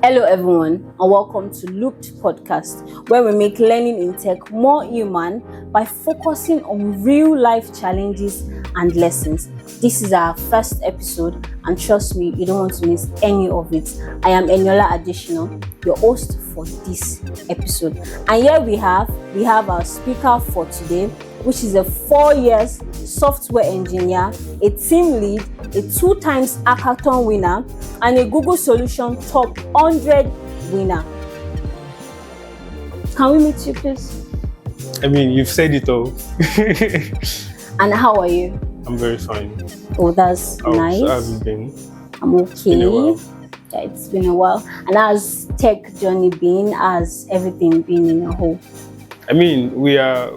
Hello everyone and welcome to Looped Podcast, where we make learning in tech more human by focusing on real life challenges and lessons. This is our first episode and trust me, you don't want to miss any of it. I am Eniola Additional, your host for this episode. And here we have our speaker for today, which is a 4 years software engineer, a team lead, a 2 times hackathon winner, and a Google Solution Top 100 winner. Can we meet you, please? I mean, you've said it all. And how are you? I'm very fine. Oh, that's nice. How have you been? I'm okay. It's been a while. Yeah, it's been a while. And how's tech journey been? Has everything been in a whole? I mean, we are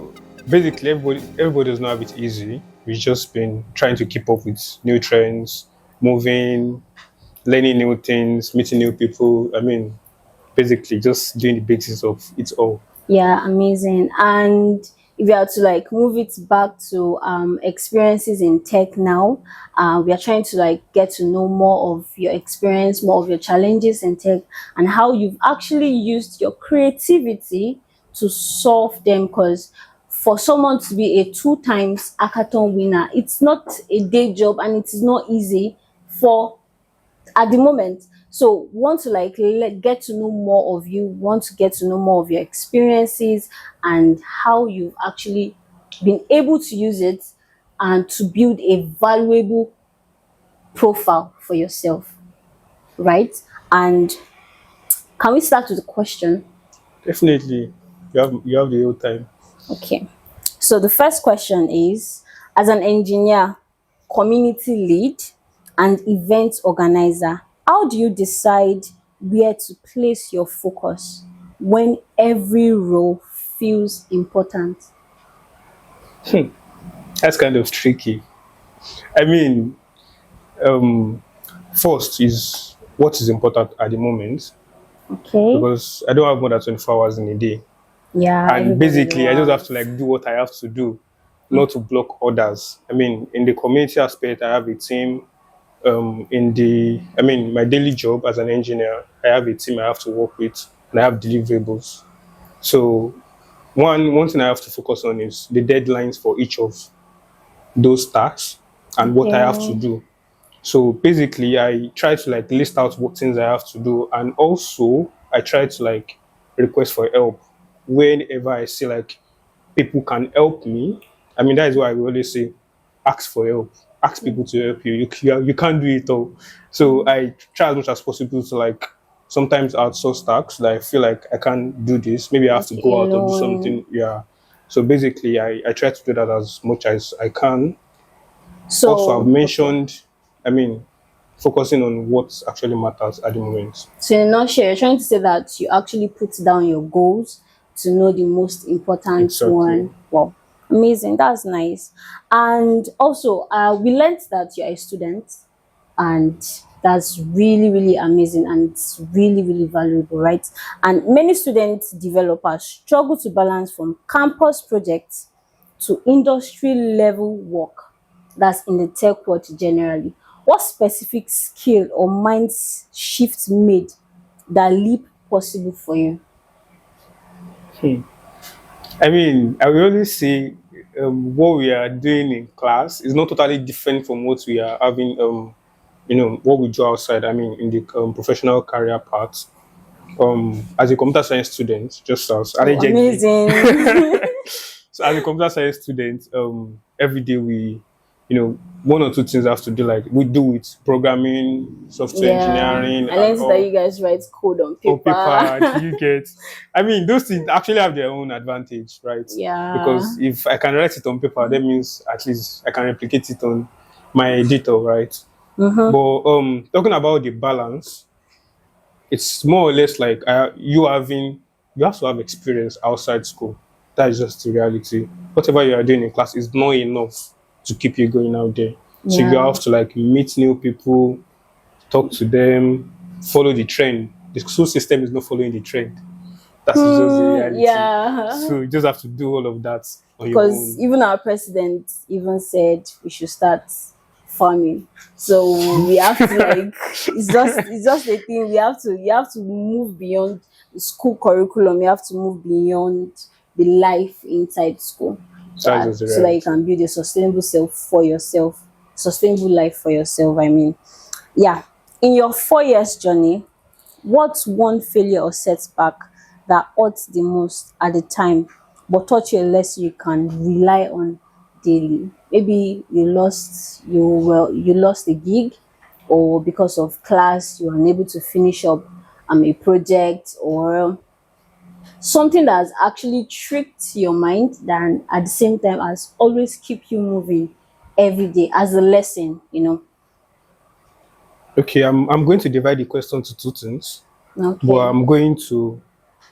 basically everybody does not have it easy. We've just been trying to keep up with new trends, moving, learning new things, meeting new people. I mean, basically just doing the basics of it all. Yeah, amazing. And if you are to move it back to experiences in tech now, we are trying to get to know more of your experience, more of your challenges in tech, and how you've actually used your creativity to solve them. Because for someone to be a 2 times hackathon winner, it's not a day job and it is not easy at the moment. So want to get to know more of you, want to get to know more of your experiences and how you've actually been able to use it and to build a valuable profile for yourself, right? And can we start with the question? Definitely. You have the whole time. Okay. So the first question is, as an engineer, community lead, and event organizer, how do you decide where to place your focus when every role feels important? That's kind of tricky. I mean, first is what is important at the moment. Okay. Because I don't have more than 24 hours in a day. Yeah. And basically, I just have to do what I have to do, not to block others. I mean, in the community aspect, I have a team. My daily job as an engineer, I have a team I have to work with, and I have deliverables. So one thing I have to focus on is the deadlines for each of those tasks and what I have to do. So basically, I try to list out what things I have to do, and also I try to request for help whenever I see people can help me. I mean, that is why I always say, ask for help. Ask people to help you. You can't do it all. So I try as much as possible to sometimes outsource tasks that I feel like I can't do this. Maybe I have to go out and do something. Yeah. So basically, I try to do that as much as I can. So also, I've mentioned, focusing on what actually matters at the moment. So in a nutshell, you're trying to say that you actually put down your goals to know the most important one. Wow. Amazing, that's nice. And also, we learned that you're a student, and that's really, really amazing, and it's really, really valuable, right? And many student developers struggle to balance from campus projects to industry level work that's in the tech world generally. What specific skill or mind shift made that leap possible for you? I mean, I will always say what we are doing in class is not totally different from what we are having, what we do outside. I mean, in the professional career part. As a computer science student, just as amazing. So as a computer science student, every day we, 1 or 2 things I have to do. We do with programming, software engineering. I learned that you guys write code on paper. On paper, you get. I mean, those things actually have their own advantage, right? Yeah. Because if I can write it on paper, that means at least I can replicate it on my editor, right? Mm-hmm. But talking about the balance, it's more or less you have to have experience outside school. That is just the reality. Whatever you are doing in class is not enough to keep you going out there. So you have to meet new people, talk to them, follow the trend. The school system is not following the trend. That's just the reality. Yeah. So you just have to do all of that on your own. Because even our president even said we should start farming. So we have to like it's just a thing. We have to you have to move beyond the school curriculum. You have to move beyond the life inside school. That's just the So that you reality. can build a sustainable self for yourself, sustainable life for yourself. I mean, yeah. In your 4 years journey, what's one failure or setback that hurt the most at the time, but taught you a lesson you can rely on daily? Maybe you lost a gig, or because of class you were unable to finish up a project, or something that has actually tricked your mind, then at the same time has always keep you moving every day as a lesson. Okay, I'm going to divide the question to two things, but Okay. I'm going to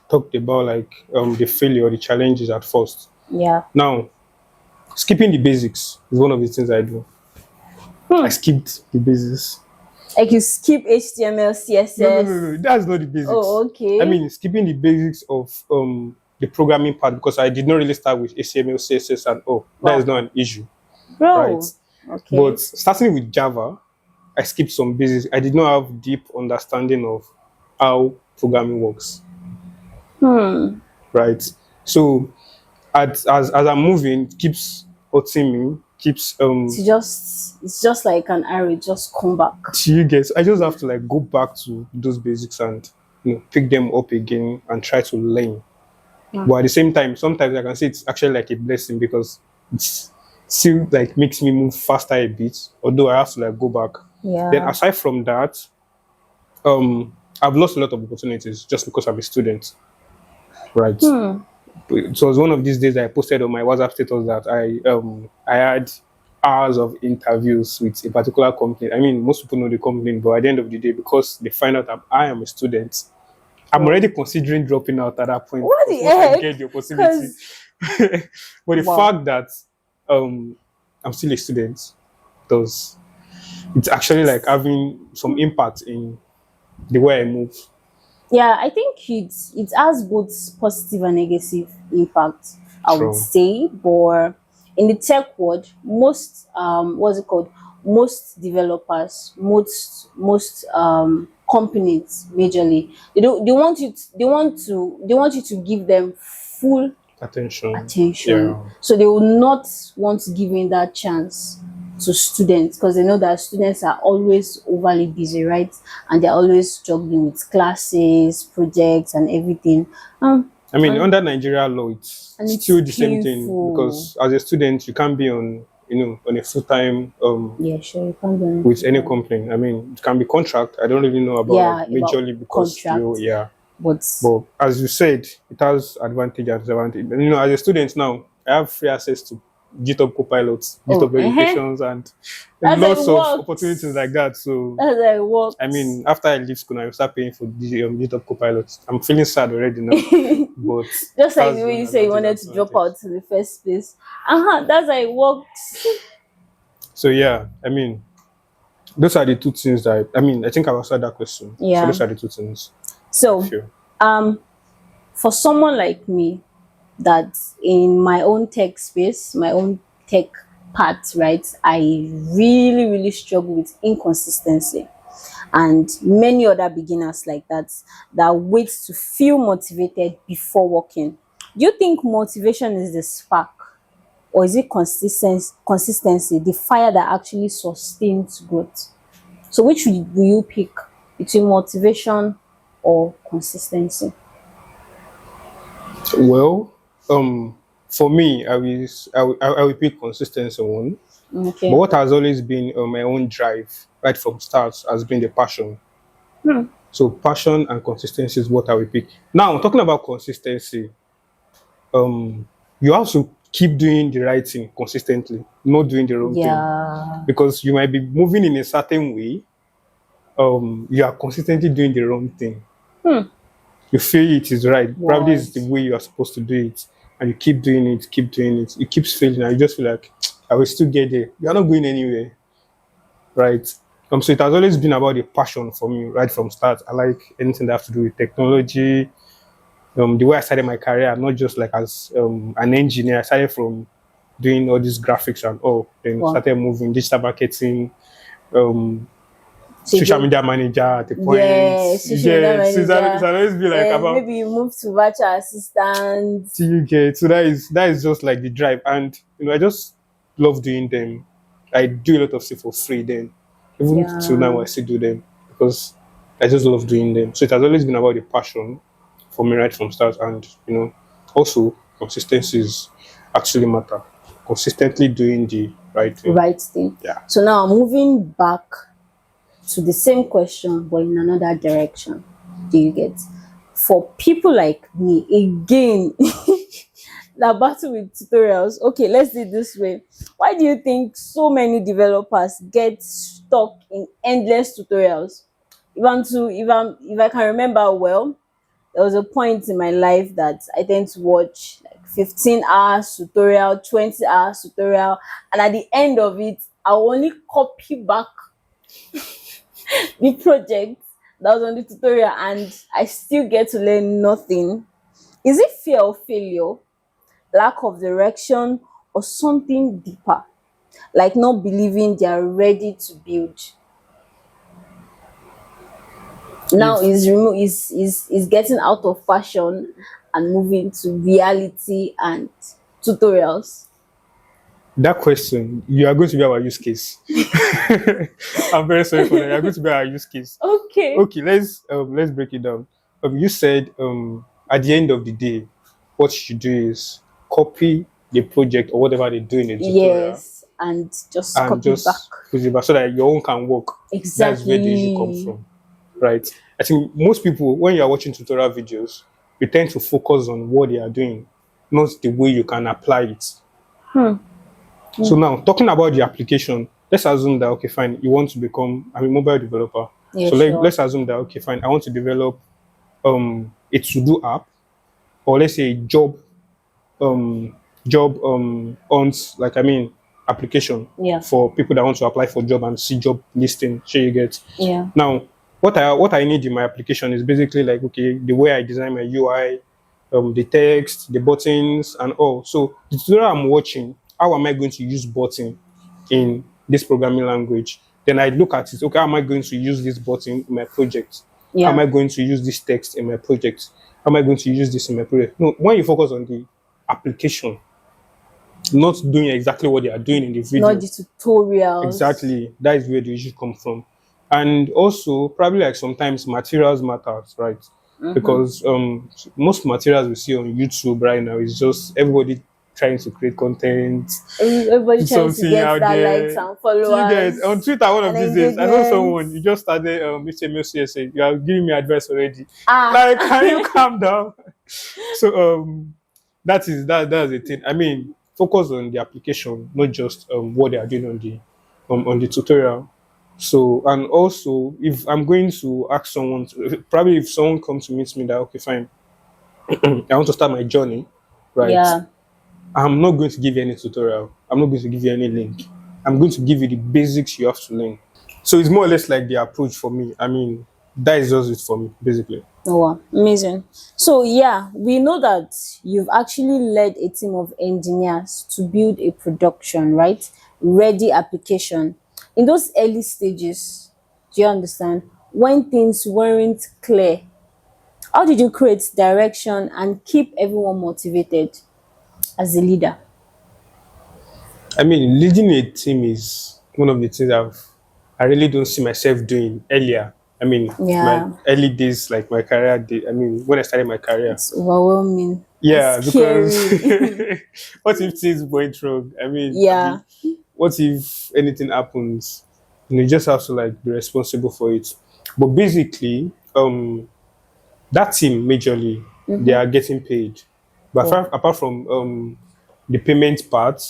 talk about like the failure, the challenges at first. Yeah. Now, skipping the basics is one of the things I do. I skipped the basics. Like you skip HTML, No, no, no, CSS. no. That's not the basics. Oh, I okay. mean, skipping the basics of the programming part because I did not really start with HTML, CSS, and all. That is Wow. not an issue, right? Bro. Okay. But starting with Java, I skipped some basics. I did not have deep understanding of how programming works, Hmm. right? So as I'm moving, it keeps hurting me, keeps It's just like an arrow, just come back. you guys. I just have to like go back to those basics and pick them up again and try to learn. But at the same time, sometimes I can say it's actually like a blessing because it's still like makes me move faster a bit, although I have to like go back. Then Yeah. aside from that, I've lost a lot of opportunities just because I'm a student, right? It was one of these days that I posted on my WhatsApp status that I had hours of interviews with a particular company. I mean, most people know the company, but at the end of the day, because they find out that I am a student, I'm Bro. already considering dropping out at that point What because the once I heck? get the opportunity. Because But the wow. fact that I'm still a student does it's actually like having some impact in the way I move Yeah, I think it has both positive and negative impact, I would from. say. But in the tech world, most what's it called? Most developers, most companies, majorly, they want you to give them full Attention. attention. Yeah. So they will not want to give in that chance to students because they know that students are always overly busy, right? And they're always struggling with classes, projects, and everything. I mean, And, under Nigeria law, it's and it's still the same thing painful. because as a student, you can't be on, on a full time Yeah, sure, you can't do with any anything. company. I mean, it can be contract. I don't really know about like Yeah, about majorly because you, contract, yeah. but But as you said, it has advantage and disadvantage. And, as a student now, I have free access to GitHub Copilot, oh, GitHub Educations, and that's how it lots of works. opportunities like that. So, That's how it I works. mean, after I leave school, I will start paying for the GitHub Copilot. I'm feeling sad already now, but Just like the that's way one you say you advantage and wanted to drop disadvantage. out in the first place. That's how it works. So, yeah, I mean, those are the two things that I mean. I think I've answered that question. So, Yeah. those are the two things I So, feel. um, for someone like me, that in my own tech space, my own tech part, right, I really, really struggle with inconsistency. And many other beginners like that wait to feel motivated before working. Do you think motivation is the spark, or is it consistency, the fire that actually sustains growth? So which will you pick between motivation or consistency? Well, for me, I will pick consistency one. But Okay. what has always been my own drive right from start has been the passion. Hmm. So passion and consistency is what I will pick. Now, talking about consistency, you have to keep doing the right thing consistently, not doing the wrong thing. Yeah. Because you might be moving in a certain way, you are consistently doing the wrong thing. You feel it is right. Probably What? it's the way you are supposed to do it. And you keep doing it. It keeps failing. And you just feel like, I will still get there. You are not going anywhere. Right? So it has always been about the passion for me right from start. I like anything that has to do with technology. The way I started my career, not just like as an engineer. I started from doing all these graphics and all. Then Wow. started moving digital marketing, um, So social media manager at the point. yeah, social media Yeah, so it's manager, always be like and about maybe you move to virtual assistant. till you get. So that is just like the drive, and I just love doing them. I do a lot of stuff for free. Then even till now, Yeah, I still do them because I just love doing them. So it has always been about the passion for me right from start, and also consistencies actually matter. Consistently doing the right thing. right thing. Yeah. So now moving back to the same question, but in another direction. Do you get? For people like me, again, the battle with tutorials. Okay, let's do it this way. Why do you think so many developers get stuck in endless tutorials? If I can remember well, there was a point in my life that I tend to watch like 15 hours tutorial, 20 hours tutorial, and at the end of it, I'll only copy back the project that was on the tutorial and I still get to learn nothing. Is it fear of failure, lack of direction, or something deeper? Like not believing they are ready to build. Now If is getting out of passion and moving to reality and tutorials. that question, you are going to be our use case. I'm very sorry for that. You are going to be our use case. Okay. Okay, let's break it down. You said at the end of the day, what you should do is copy the project or whatever they do in the tutorial Yes, and just and copy back. just put it back so that your own can work. That's where the issue comes Exactly. from, right? I think most people, when you are watching tutorial videos, you tend to focus on what they are doing, not the way you can apply it. Hmm. So now, talking about the application, let's assume that okay, fine, you want to become I'm a mobile developer. Yeah, So sure. let's assume that okay, fine, I want to develop a to-do app, or let's say a um on like application Yeah. for people that want to apply for job and see job listing. Sure you get. Yeah. Now, what I need in my application is basically like okay, the way I design my UI, the text, the buttons, and all. So the tutorial I'm watching, how am I going to use button in this programming language? Then I look at it. Okay, how am I going to use this button in my project? How am Yeah. I going to use this text in my project? How am I going to use this in my project? No, when you focus on the application, not doing exactly what they are doing in the Not video, the tutorials. exactly that is where the issue comes from. And also probably like sometimes materials matters, right? Because most materials we see on YouTube right now is just everybody trying to create content, Everybody put trying to something get out that likes there. and Do you get on followers Twitter one of and these days? I saw someone engagements. you just started HTML CSS. You are giving me advice already. Ah. Like, can you calm down? So that's the thing. I mean, focus on the application, not just what they are doing on the tutorial. So and also if I'm going to ask someone probably if someone comes to meet me that okay fine, I want to start my journey, right? Yeah. I'm not going to give you any tutorial. I'm not going to give you any link. I'm going to give you the basics you have to learn. So it's more or less like the approach for me. I mean, that is just it for me, basically. Oh, wow. Amazing. So yeah, we know that you've actually led a team of engineers to build a production, right? Ready application. In those early stages, do you understand? When things weren't clear, how did you create direction and keep everyone motivated as a leader? I mean, leading a team is one of the things I really don't see myself doing earlier. I mean, my Yeah, early days, like my career, I mean, when I started my career. it's overwhelming. Yeah, It's because scary. what if things went wrong? Yeah. What if anything happens? You just have to like be responsible for it. But basically, that team majorly they are getting paid. But Oh, apart from the payment part,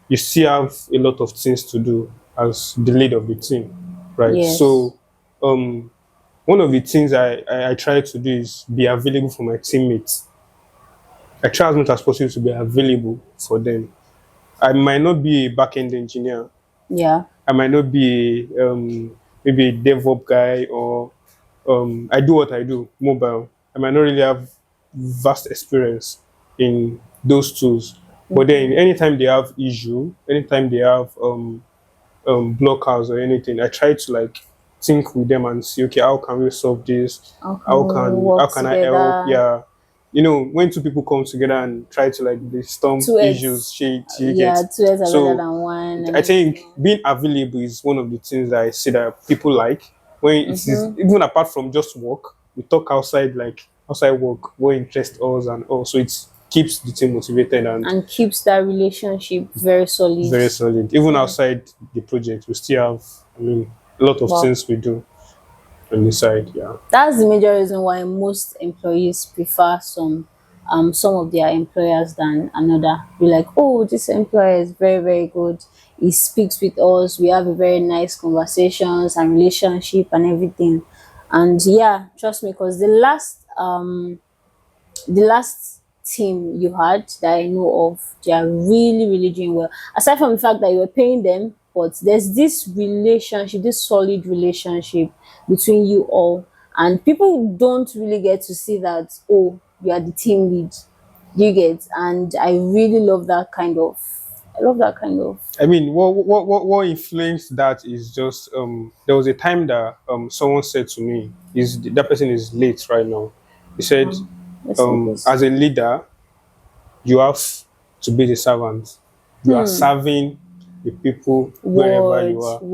you still have a lot of things to do as the lead of the team, right? yes. So one of the things I try to do is be available for my teammates. I try as much as possible to be available for them. I might not be a back-end engineer. Yeah. I might not be maybe a DevOps guy or I do what I do, mobile. I might not really have vast experience in those tools, But then anytime they have issue, anytime they have blockouts or anything, I try to like think with them and see, okay, how can we solve this? How can we work How can I help? together Yeah, you know, when two people come together and try to like brainstorm two issues, heads? you get. Yeah, two heads are better So than one and I think everything. being available is one of the things that I see that people like. When it is Mm-hmm. even apart from just work, we talk outside like outside work, what interests us and also it keeps the team motivated and And keeps that relationship very solid. very solid. Even Yeah. outside the project, we still have, I mean, a lot of Well, things we do on the side. Yeah. that's the major reason why most employees prefer some of their employers than another. Be like, oh, this employer is very, very good. He speaks with us. We have a very nice conversations and relationship and everything. And yeah, trust me, because the last team you had that I know of, they are really, really doing well. Aside from the fact that you were paying them, but there's this relationship, this solid relationship between you all. And people don't really get to see that, oh, you are the team lead. You get, and I really love that kind of, I love that kind of, I mean, what influenced that is just there was a time that someone said to me, is that person is late right now. He said, let's say this. as a leader, you have to be the servant. You are serving the people wherever you Word, are. So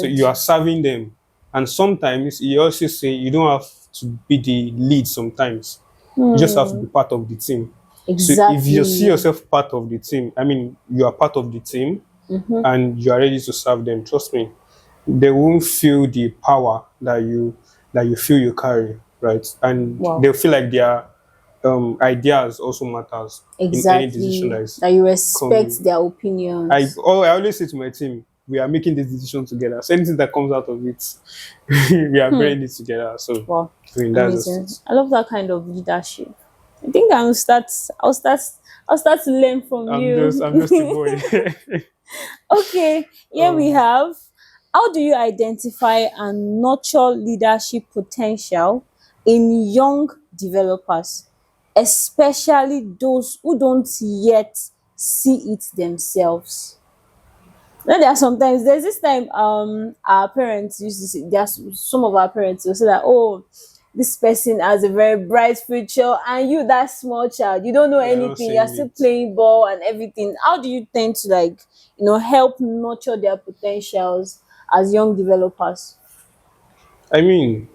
word. you are serving them. And sometimes he also say you don't have to be the lead sometimes. You just have to be part of the team. So if you see Exactly. yourself part of the team, I mean you are part of the team and you are ready to serve them, trust me, they won't feel the power that you feel you carry, right? And Wow. they'll feel like their ideas also matters in any decision Exactly. that is That you respect coming. their opinions. I always say to my team, we are making this decision together. So anything that comes out of it, we are bearing it together. So Wow. I mean that's just Amazing. it. I love that kind of leadership. I think I'll start to learn from you. I'm just a boy. Okay, here we um, have, how do you identify and nurture leadership potential in young developers, especially those who don't yet see it themselves? There are sometimes, there's this time our parents used to say, there's some of our parents will say that, oh, this person has a very bright future, and you, that small child, you don't know we are not anything, you're saying still it. playing ball and everything. How do you tend to, like, help nurture their potentials as young developers? I mean,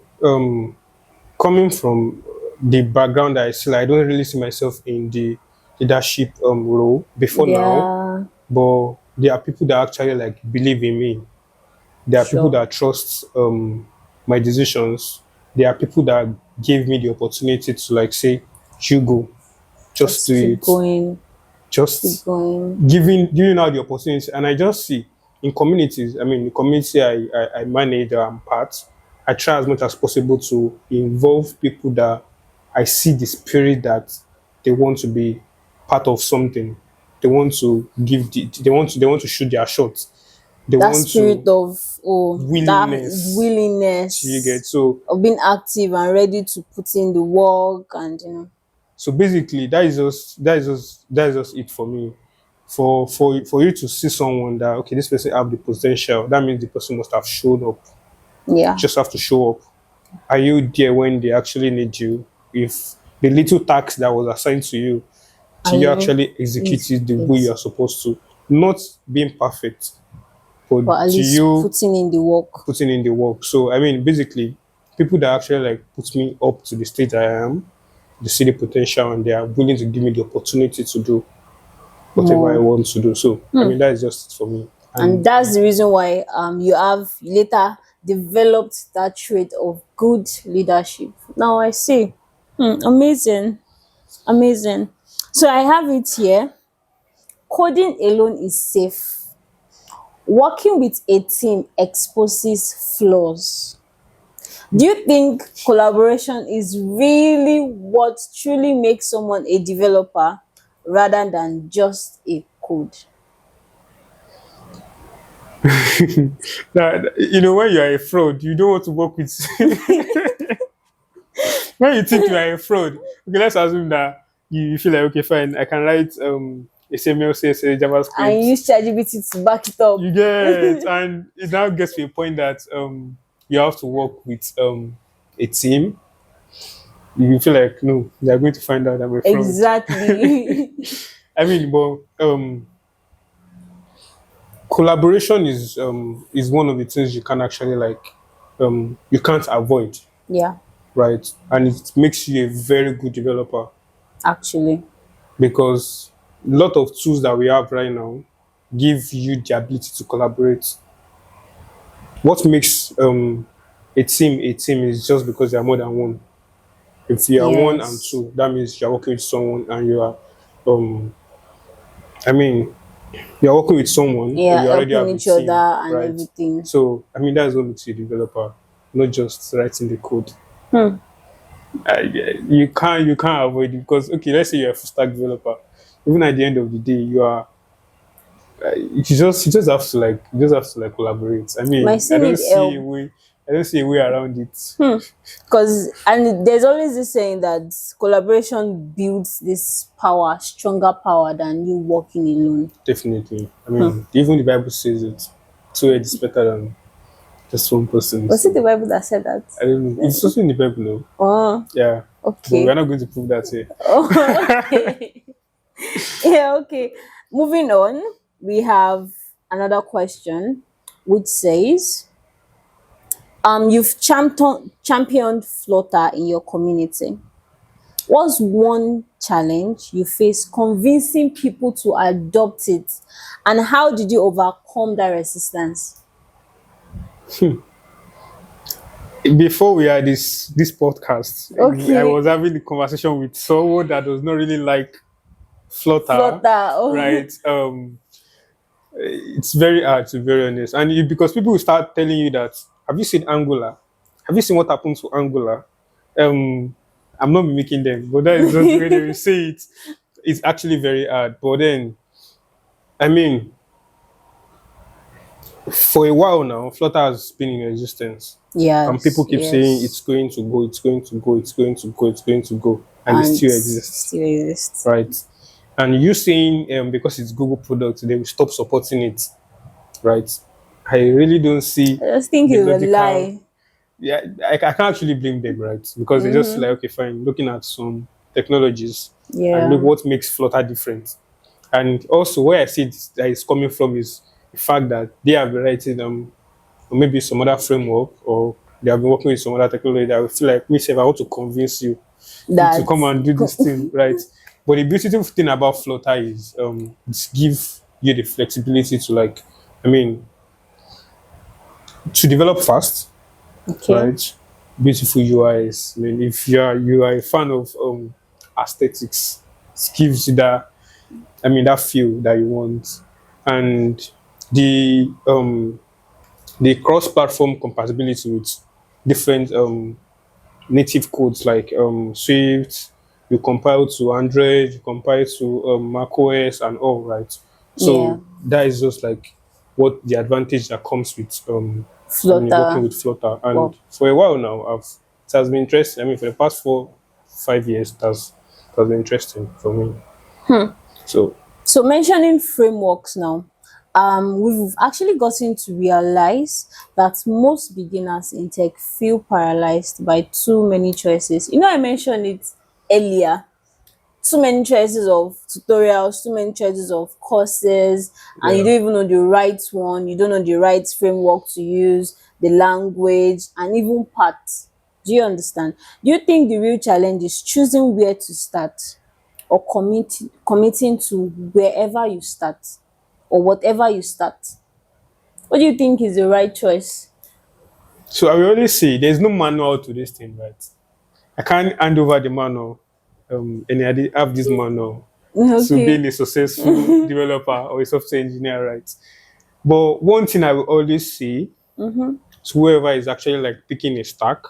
coming from the background that I see, like, I don't really see myself in the leadership role before now, Yeah, but there are people that actually like believe in me. There are people sure. that trust my decisions. There are people that gave me the opportunity to like say, "You go, just do Just keep it." going, keep Just going. giving out the opportunity, and I just see in communities. I mean, the community I manage, that I'm part. I try as much as possible to involve people that I see the spirit that they want to be part of something. They want to they want to shoot their shot. They That want spirit to of, oh, that willingness. So you willingness get so of being active and ready to put in the work, and so basically that is just it for me. For you to see someone that okay, this person have the potential, that means the person must have showed up. yeah, Just have to show up. Are you there when they actually need you? If the little task that was assigned to you, are do you you actually execute is it the way you it's are supposed to? Not being perfect, but but at do least you putting in the work. putting in the work? So I mean, basically, people that actually like put me up to the stage I am, they see the potential and they are willing to give me the opportunity to do whatever I More. want to do. So I mean, that is just it for me. And And that's the reason why you later developed that trait of good leadership. Now I see. Amazing. Amazing. So I have it here. Coding alone is safe. Working with a team exposes flaws. Do you think collaboration is really what truly makes someone a developer rather than just a code? that you know when you are a fraud, you don't want to work with. When you think you are a fraud, okay, let's assume that you feel like okay, fine, I can write HTML, CSS, And JavaScript. use ChatGPT to back it up. You get, and it now gets to a point that you have to work with a team. You feel like no, they are going to find out I'm a fraud. Exactly. I mean, but collaboration is one of the things you can actually like you can't avoid, Yeah, right? And it makes you a very good developer actually. because a lot of tools that we have right now give you the ability to collaborate. What makes a team is just because they are more than one. If you are one and Yes. two, that means you are working with someone and you are I mean you're working with someone or Yeah, you already helping have a each other team, and right? everything. So I mean that's what makes you a developer, not just writing the code. Hmm. You can't avoid it because okay, let's say you're a full stack developer. Even at the end of the day, you are you just have to like collaborate. I Might mean, still need help. I don't see a way around it. Because and there's always this saying that collaboration builds this power, stronger power than you working alone. Definitely. I mean, even the Bible says it. Two heads is better than just one person. Was it the So Bible that said that? I don't know. It's also in the Bible, no? Oh, Yeah. But we're okay. not going to prove that here. Oh, okay. Yeah, okay. Moving on, we have another question which says, you've championed Flutter in your community. What's one challenge you face convincing people to adopt it, and how did you overcome that resistance? Before we had this podcast, I Okay, was having a conversation with someone that does not really like Flutter, Flutter. Oh, right? It's very hard to be very honest, and because people will start telling you that, have you seen Angular? Have you seen what happened to Angular? I'm not mimicking them, but that is just the way they will say it. It's actually very hard. But then, I mean, for a while now, Flutter has been in existence, and people yes, keep saying yes, it's going to go, it's going to go, it's going to go, it's going to go, and it and still exists, still exists. right? And you saying because it's Google product, they will stop supporting it, right? I really don't see I just think the it's a logical. lie. Yeah, I can't actually blame them, right? Because they just like, okay, fine, looking at some technologies and look Yeah, what makes Flutter different. And also, where I see that it's coming from is the fact that they have been writing or maybe some other framework or they have been working with some other technology that I feel like, me, say, I want to convince you to that come and do this thing, right? But the beautiful thing about Flutter is it give you the flexibility to like, I mean, to develop fast, okay. right? Beautiful UIs. I mean, if you are a fan of aesthetics, it gives you that. I mean, that feel that you want, and the cross-platform compatibility with different native codes like Swift. You compile to Android, you compile to Mac OS and all, right? Yeah, So that is just like what the advantage that comes with working Flutter. with Flutter. And Well, for a while now, it has been interesting. I mean, for the past 4 5 years, it has been interesting for me. So so mentioning frameworks now, we've actually gotten to realize that most beginners in tech feel paralyzed by too many choices. You know, I mentioned it earlier. Too many choices of tutorials, too many choices of courses, and you yeah. don't even know the right one, you don't know the right framework to use, the language, and even paths. Do you understand? Do you think the real challenge is choosing where to start, or committing to wherever you start, or whatever you start? What do you think is the right choice? So I will always say there's no manual to this thing, right? I can't hand over the manual, and I have this manual to being Okay. a successful developer or a software engineer, right? But one thing I will always say to whoever is actually like picking a stack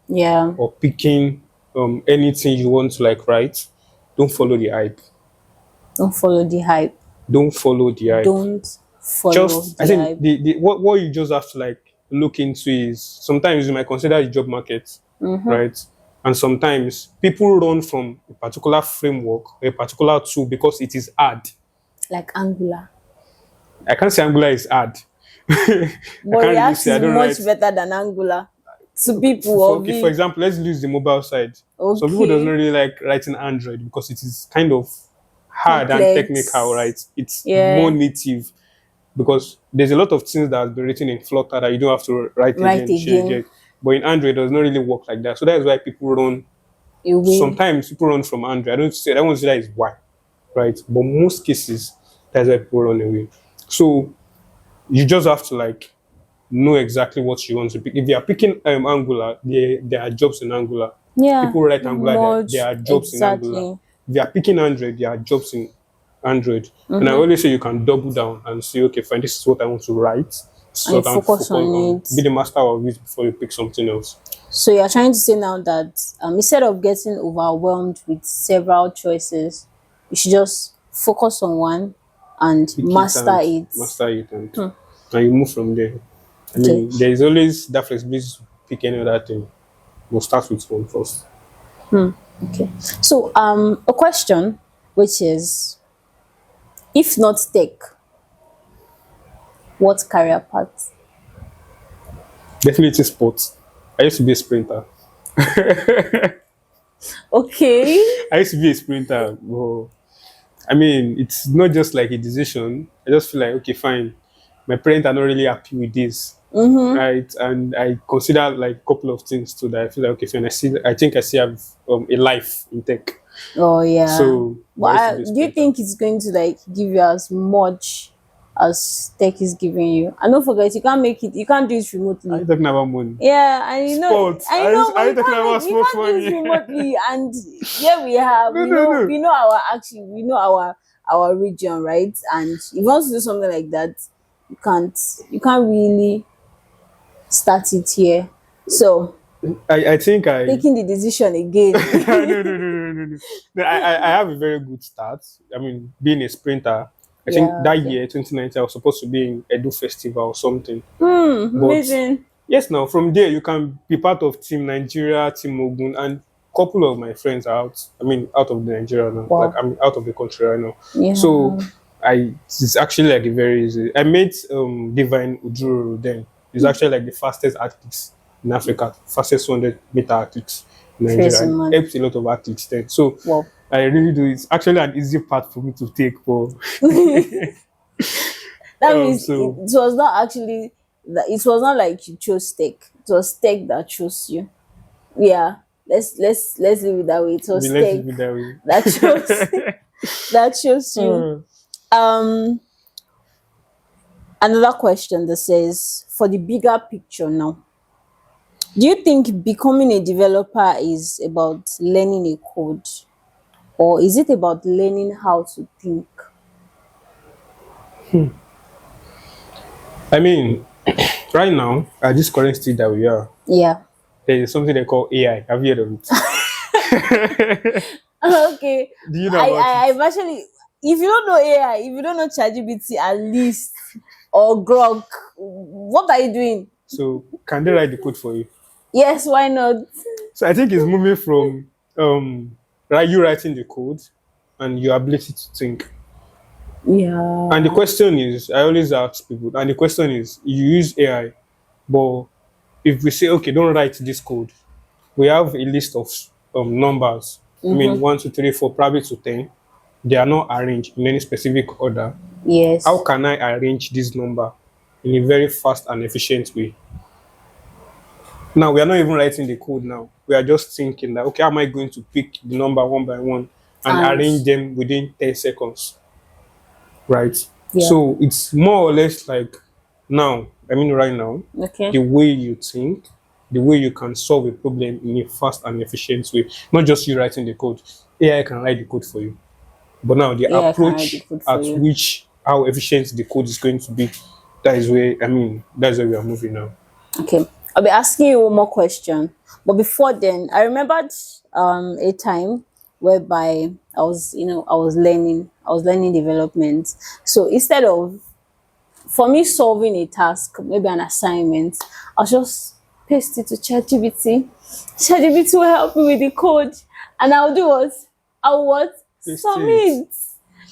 Yeah, or picking anything you want to like write, don't follow the hype. don't follow the hype. Don't follow the hype. Don't follow Just I the think hype. what you just have to like look into is sometimes you might consider the job market, right? And sometimes people run from a particular framework or a particular tool because it is hard. like Angular. I can't say Angular is hard. I But can't really React say I is don't write. much better than Angular to people For of okay, for it. example, let's use the mobile side. Some people doesn't Okay. really like writing Android because it is kind of hard and technical, Complex. right? It's more Yeah. native because there's a lot of things that has been written in Flutter that you don't have to write Right again. Share again. get. But in Android, it does not really work like that. So that is why people run. Away. Sometimes people run from Android. I don't say that is why, right? But most cases, that's why people run away. So you just have to like know exactly what you want to pick. If you are picking Angular, there are jobs in Angular. Yeah. People write Angular, there Much are jobs in Angular. exactly. If you are picking Android, there are jobs in Android. And I Mm-hmm. always say you can double down and say, okay, fine, this is what I want to write. This is And what I want to focus focus on on. it. Be the master of it before you pick something else. So you're trying to say now that instead of getting overwhelmed with several choices, you should just focus on one and Pick it master and it. master it and you move from there. I Okay. mean, there is always that flexibility to pick any other thing. We'll start with one first. Okay. So a question which is, if not tech, what career path? Definitely sports. I used to be a sprinter. Okay. I used to be a sprinter. But, I mean, it's not just like a decision. I just feel like, okay, fine. My parents are not really happy with this, right? And I consider like a couple of things too that I feel like, okay, fine. I think I still have a life in tech. Oh yeah. So, But I used to be a do you sprinter. think it's going to like give you as much as tech is giving you? And don't forget, you can't make it. You can't do it Are remotely. you talking about money? Yeah, and you know, Sports. I know, Are but you talking about we sports can't do it money? remotely. And here we have, No, no, no. we know our region, right? And if you want to do something like that, you can't really start it here. So I think I taking the decision again. no, no, no, no, no, no. No, I have a very good start. I mean, being a sprinter, I think Yeah. that Okay. year, 2019, I was supposed to be in Edu Festival or something. But Amazing. yes, now from there, you can be part of Team Nigeria, Team Ogun, and a couple of my friends are out. I mean, out of the Nigeria now. Like, Wow. I'm out of the country right now. Yeah. So, it's actually like a very easy. I met Divine Uduru then. He's actually like the fastest athlete in Africa, fastest 100-meter athlete in Nigeria. Crazy And man. helped a lot of athletes then. So, Wow. I really do. It's actually an easy path for me to take. But That means so it was not actually that it was not like you chose tech. It was tech that chose you. Yeah. Let's leave it that way. It was let's tech leave it that way. that chose that chose you. Another question that says, for the bigger picture now, do you think becoming a developer is about learning a code, or is it about learning how to think? I mean, right now, at this current state that we are, Yeah. there is something they call AI. Have you heard of it? Okay. Do you know about it? I've actually, if you don't know AI, if you don't know ChatGPT at least, or Grok, what are you doing? So, can they write the code for you? Yes, why not? So, I think it's moving from you writing the code and your ability to think. Yeah. And the question is, I always ask people, and the question is, you use AI, but if we say, okay, don't write this code, we have a list of numbers. I mean, 1, 2, 3, 4, probably to 10. They are not arranged in any specific order. Yes. How can I arrange this number in a very fast and efficient way? Now, we are not even writing the code now. We are just thinking that, okay, how am I going to pick the number one by one and arrange them within 10 seconds? Right? Yeah. So it's more or less like now, I mean, right now, Okay. the way you think, the way you can solve a problem in a fast and efficient way, not just you writing the code. AI can write the code for you. But now the AI can write the approach code for at you. which, how efficient the code is going to be, that's where we are moving now. Okay. I'll be asking you one more question. But before then, I remembered a time whereby I was learning development. So instead of, for me, solving a task, maybe an assignment, I'll just paste it to ChatGPT. ChatGPT will help me with the code. And I'll do what? I'll what? Paste Submit.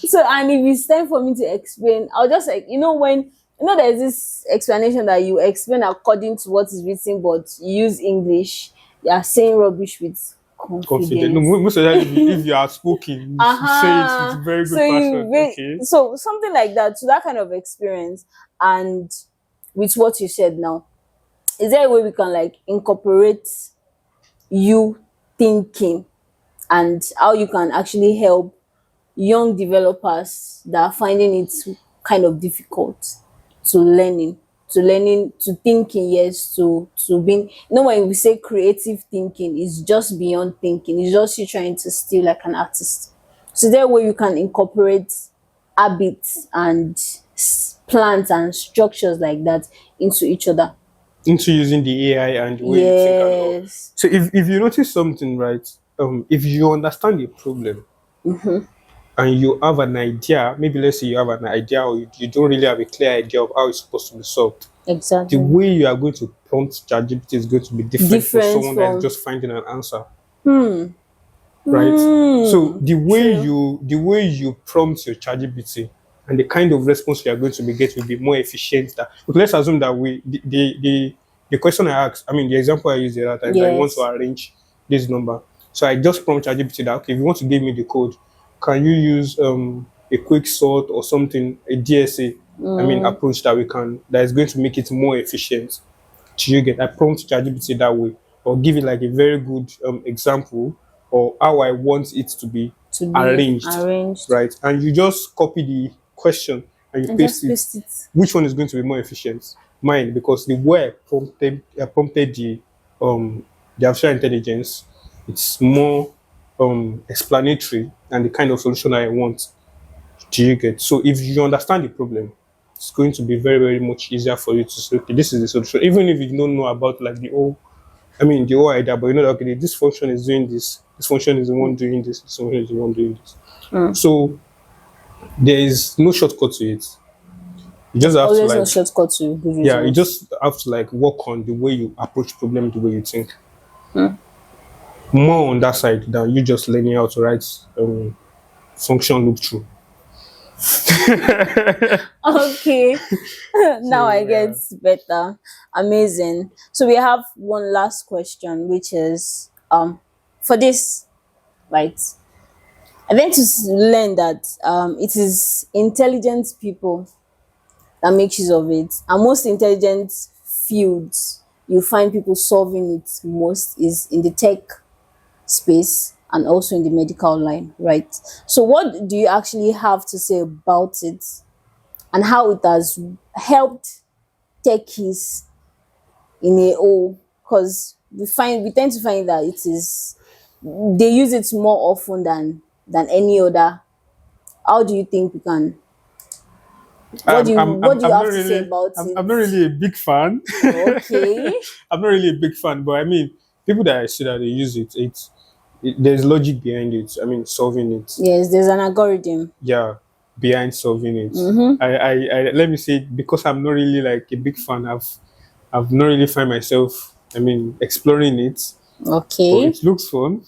So, and if it's time for me to explain, I'll just like, when, there's this explanation that you explain according to what is written, but you use English, you are saying rubbish with Confident. No, confidence. most of the time, if you are spoken, you say it with Uh-huh. very So good passion. Okay. so something like that, to that kind of experience, and with what you said now, is there a way we can like incorporate you thinking and how you can actually help young developers that are finding it kind of difficult to learning to thinking, yes, to being, when we say creative thinking, it's just beyond thinking, it's just you trying to still like an artist. So that way you can incorporate habits and plans and structures like that into each other. Into using the AI and the way you think and all. Yes. So if you notice something, right, if you understand the problem and you have an idea, maybe let's say you have an idea or you don't really have a clear idea of how it's supposed to be solved, the Exactly. way you are going to prompt ChatGPT is going to be different from Different someone that's from just finding an answer. Right? So true. the way you prompt your ChatGPT and the kind of response you are going to be get will be more efficient. But let's assume that the question I asked, I mean the example I used the other time, that I want to Yes. arrange this number. So I just prompt ChatGPT that, okay, if you want to give me the code, can you use a quick sort or something, a DSA, I mean approach that is going to make it more efficient. Do you get? I prompt ChatGPT that way, or give it like a very good example or how I want it to be To be arranged, arranged right? And you just copy the question and you and paste just it. paste it. Which one is going to be more efficient? Mine, because the way I prompted the artificial intelligence, it's more explanatory and the kind of solution I want. Do you get? So if you understand the problem, it's going to be very, very much easier for you to say, okay, this is the solution. Even if you don't know about like the whole idea, but you know that, okay, this function is doing this function is the one doing this function is the one doing this. So there is no shortcut to it. You just have to Always no like, shortcut to good yeah, you results. just have to like work on the way you approach problem, the way you think. More on that side than you just learning how to write function loop through. Okay. Now So I get yeah. better. Amazing. So we have one last question, which is for this, right? I then to learn that it is intelligent people that make use of it, and most intelligent fields you find people solving it most is in the tech space and also in the medical line, right? So what do you actually have to say about it and how it has helped techies in a whole? Because we tend to find that it is, they use it more often than any other. How do you think we can, what do you I'm not have to say really about I'm not it? really a big fan. Okay. I'm not really a big fan, but I mean, people that I see that they use there's logic behind it. I mean, solving it. Yes, there's an algorithm. Yeah, behind solving it. I let me say, because I'm not really like a big fan. I've not really find myself. I mean, exploring it, but Okay. it looks fun.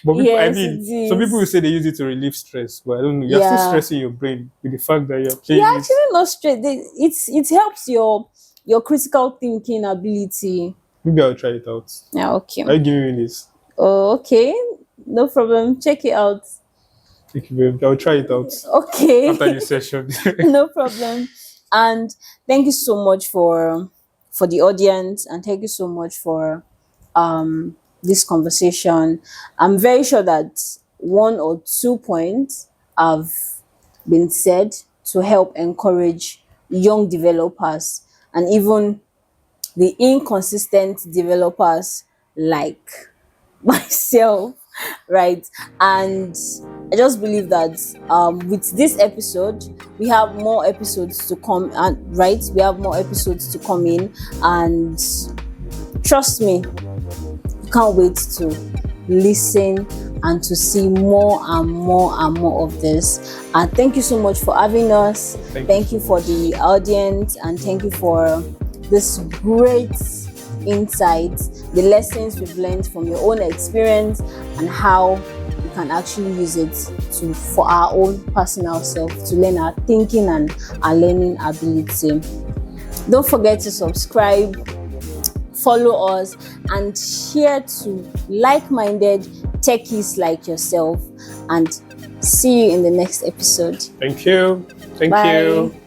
But people, I Yes, it mean, some people will is. say they use it to relieve stress, but I don't know. You're still Yeah. stressing your brain with the fact that you're You're playing it. actually not straight. It helps your critical thinking ability. Maybe I'll try it out. Yeah, okay. Are you giving me this? Oh, okay. No problem. Check it out. Thank you very much. I'll try it out after Okay. this session. No problem. And thank you so much for the audience, and thank you so much for this conversation. I'm very sure that one or two points have been said to help encourage young developers and even the inconsistent developers like myself, right? And I just believe that with this episode, we have more episodes to come, and right, we have more episodes to come in, and trust me, can't wait to listen and to see more and more and more of this. And thank you so much for having us. Thank you for the audience, and thank you for this great insights, the lessons we've learned from your own experience, and how we we can actually use it to for our own personal self to learn our thinking and our learning ability. Don't forget to subscribe, follow us, and share to like-minded techies like yourself. And see you in the next episode. Thank you. Thank Bye. you.